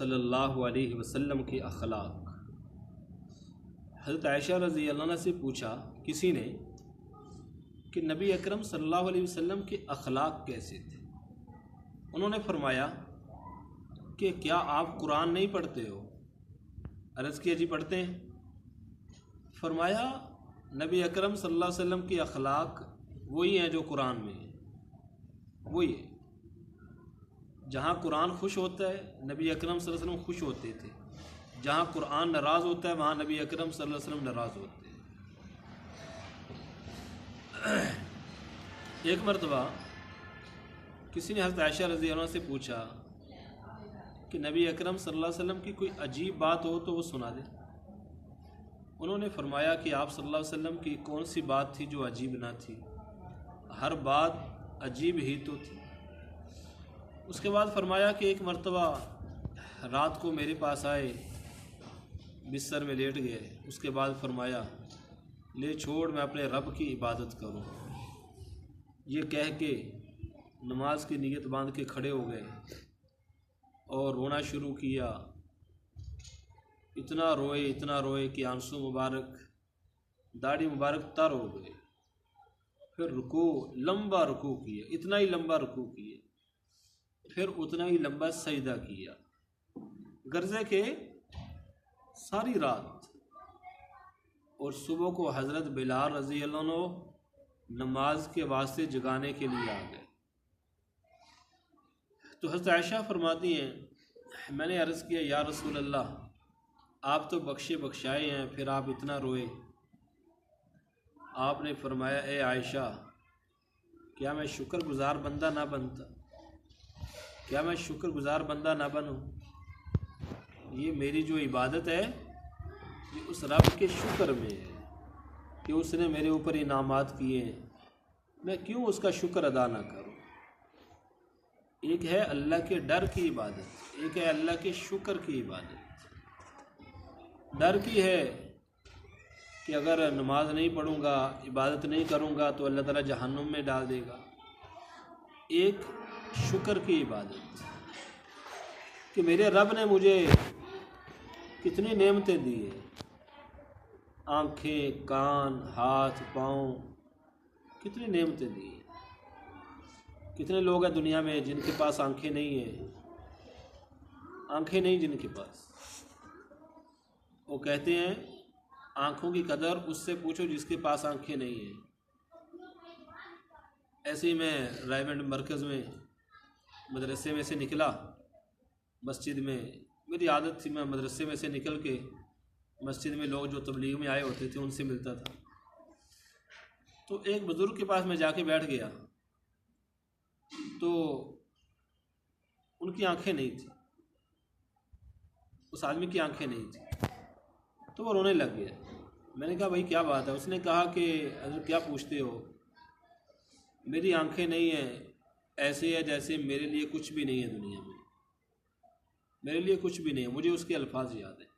صلی اللہ علیہ وسلم کے اخلاق۔ حضرت عائشہ رضی اللہ عنہ سے پوچھا کسی نے کہ نبی اکرم صلی اللہ علیہ وسلم کے اخلاق کیسے تھے؟ انہوں نے فرمایا کہ کیا آپ قرآن نہیں پڑھتے ہو؟ عرض کیا جی پڑھتے ہیں۔ فرمایا نبی اکرم صلی اللہ علیہ وسلم کے اخلاق وہی ہیں جو قرآن میں ہیں، وہی ہے۔ جہاں قرآن خوش ہوتا ہے نبی اکرم صلی اللہ علیہ وسلم خوش ہوتے تھے، جہاں قرآن ناراض ہوتا ہے وہاں نبی اکرم صلی اللہ علیہ وسلم ناراض ہوتے ہیں۔ ایک مرتبہ کسی نے حضرت عائشہ رضی اللہ عنہ سے پوچھا کہ نبی اکرم صلی اللہ علیہ وسلم کی کوئی عجیب بات ہو تو وہ سنا دیں۔ انہوں نے فرمایا کہ آپ صلی اللہ علیہ وسلم کی کون سی بات تھی جو عجیب نہ تھی؟ ہر بات عجیب ہی تو تھی۔ اس کے بعد فرمایا کہ ایک مرتبہ رات کو میرے پاس آئے، بستر میں لیٹ گئے، اس کے بعد فرمایا لے چھوڑ میں اپنے رب کی عبادت کروں، یہ کہہ کے نماز کی نیت باندھ کے کھڑے ہو گئے اور رونا شروع کیا۔ اتنا روئے کہ آنسو مبارک داڑھی مبارک تر ہو گئے۔ پھر لمبا رکوع کیا، اتنا ہی لمبا رکوع کیا، پھر اتنا ہی لمبا سجدہ کیا، غرضے کہ ساری رات۔ اور صبح کو حضرت بلال رضی اللہ عنہ نماز کے واسطے جگانے کے لیے آ گئے۔ تو حضرت عائشہ فرماتی ہیں میں نے عرض کیا یا رسول اللہ آپ تو بخشے بخشائے ہیں، پھر آپ اتنا روئے؟ آپ نے فرمایا اے عائشہ کیا میں شکر گزار بندہ نہ بنتا؟ کیا میں شکر گزار بندہ نہ بنوں؟ یہ میری جو عبادت ہے یہ اس رب کے شکر میں ہے کہ اس نے میرے اوپر انعامات کیے ہیں، میں کیوں اس کا شکر ادا نہ کروں؟ ایک ہے اللہ کے ڈر کی عبادت، ایک ہے اللہ کے شکر کی عبادت۔ ڈر کی ہے کہ اگر نماز نہیں پڑھوں گا، عبادت نہیں کروں گا تو اللہ تعالیٰ جہنم میں ڈال دے گا۔ ایک شکر کی عبادت کہ میرے رب نے مجھے کتنی نعمتیں دی ہیں، آنکھیں، کان، ہاتھ، پاؤں، کتنی نعمتیں دی ہیں۔ کتنے لوگ ہیں دنیا میں جن کے پاس آنکھیں نہیں ہیں، آنکھیں نہیں جن کے پاس۔ وہ کہتے ہیں آنکھوں کی قدر اس سے پوچھو جس کے پاس آنکھیں نہیں ہیں۔ ایسے ہی میں رائے منڈ مرکز میں مدرسے میں سے نکلا، مسجد میں میری عادت تھی میں مدرسے میں سے نکل کے مسجد میں لوگ جو تبلیغ میں آئے ہوتے تھے ان سے ملتا تھا۔ تو ایک بزرگ کے پاس میں جا کے بیٹھ گیا تو ان کی آنکھیں نہیں تھیں، اس آدمی کی آنکھیں نہیں تھیں، تو وہ رونے لگ گیا۔ میں نے کہا بھائی کیا بات ہے؟ اس نے کہا کہ حضرت کیا پوچھتے ہو، میری آنکھیں نہیں ہیں، ایسے ہے جیسے میرے لیے کچھ بھی نہیں ہے دنیا میں، میرے لیے کچھ بھی نہیں ہے۔ مجھے اس کے الفاظ یاد ہیں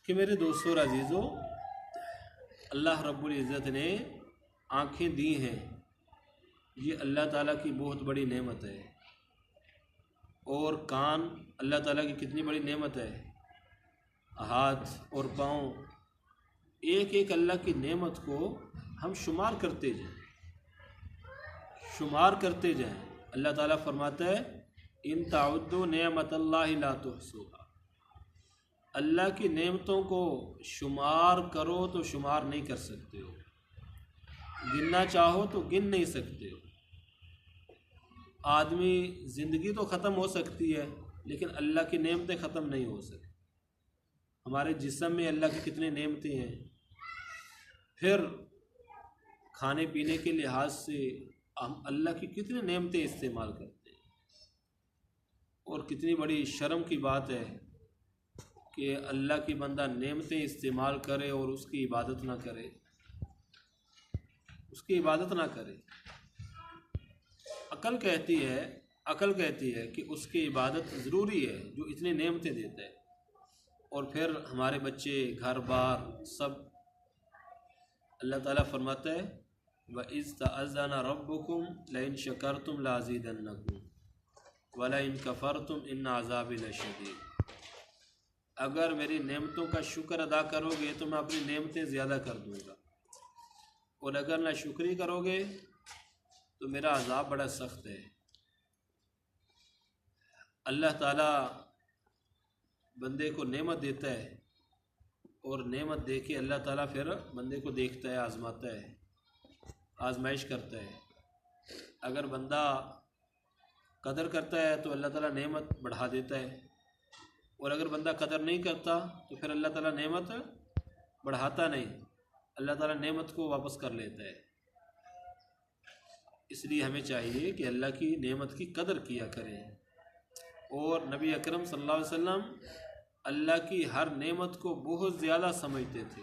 کہ میرے دوستوں اور عزیزوں، اللہ رب العزت نے آنکھیں دی ہیں، یہ اللہ تعالیٰ کی بہت بڑی نعمت ہے۔ اور کان اللہ تعالیٰ کی کتنی بڑی نعمت ہے، ہاتھ اور پاؤں، ایک ایک اللہ کی نعمت کو ہم شمار کرتے جائیں، شمار کرتے جائیں۔ اللہ تعالیٰ فرماتا ہے ان تعدوا نعمت اللہ لا تحصوها، اللہ کی نعمتوں کو شمار کرو تو شمار نہیں کر سکتے ہو، گننا چاہو تو گن نہیں سکتے ہو۔ آدمی زندگی تو ختم ہو سکتی ہے لیکن اللہ کی نعمتیں ختم نہیں ہو سکتی۔ ہمارے جسم میں اللہ کی کتنی نعمتیں ہیں، پھر کھانے پینے کے لحاظ سے ہم اللہ کی کتنی نعمتیں استعمال کرتے ہیں۔ اور کتنی بڑی شرم کی بات ہے کہ اللہ کی بندہ نعمتیں استعمال کرے اور اس کی عبادت نہ کرے، اس کی عبادت نہ کرے۔ عقل کہتی ہے کہ اس کی عبادت ضروری ہے جو اتنی نعمتیں دیتا ہے۔ اور پھر ہمارے بچے، گھر بار سب، اللہ تعالیٰ فرماتا ہے وَإِذْ تَأَذَّنَ رَبُّكُمْ لَئِن شَكَرْتُمْ لَأَزِيدَنَّكُمْ، وَلَئِن كَفَرْتُمْ إِنَّ عَذَابِي لَشَدِيدٌ، اگر میری نعمتوں کا شکر ادا کرو گے تو میں اپنی نعمتیں زیادہ کر دوں گا، اور اگر نہ شکری کرو گے تو میرا عذاب بڑا سخت ہے۔ اللہ تعالیٰ بندے کو نعمت دیتا ہے، اور نعمت دے کے اللہ تعالیٰ پھر بندے کو دیکھتا ہے، آزماتا ہے، آزمائش کرتا ہے۔ اگر بندہ قدر کرتا ہے تو اللہ تعالیٰ نعمت بڑھا دیتا ہے، اور اگر بندہ قدر نہیں کرتا تو پھر اللہ تعالیٰ نعمت بڑھاتا نہیں، اللہ تعالیٰ نعمت کو واپس کر لیتا ہے۔ اس لیے ہمیں چاہیے کہ اللہ کی نعمت کی قدر کیا کریں، اور نبی اکرم صلی اللہ علیہ وسلم اللہ کی ہر نعمت کو بہت زیادہ سمجھتے تھے۔